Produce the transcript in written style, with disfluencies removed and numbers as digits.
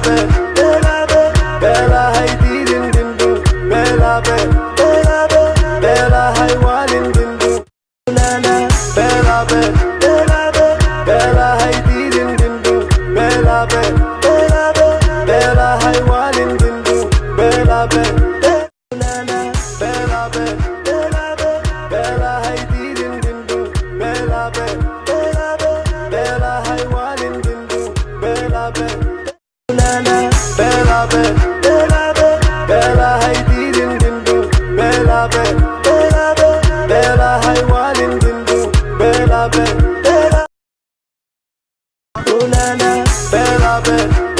beraber, bela haydi din din din, beraber, bela hayvalin din din, beraber, bela haydi din din din, beraber, bela hayvalin din din, beraber, beraber, bela haydi din din din, beraber, bela hayvalin din din, beraber, beraber, bela haydi din din din, beraber, bela hayvalin din din, beraber, beraber.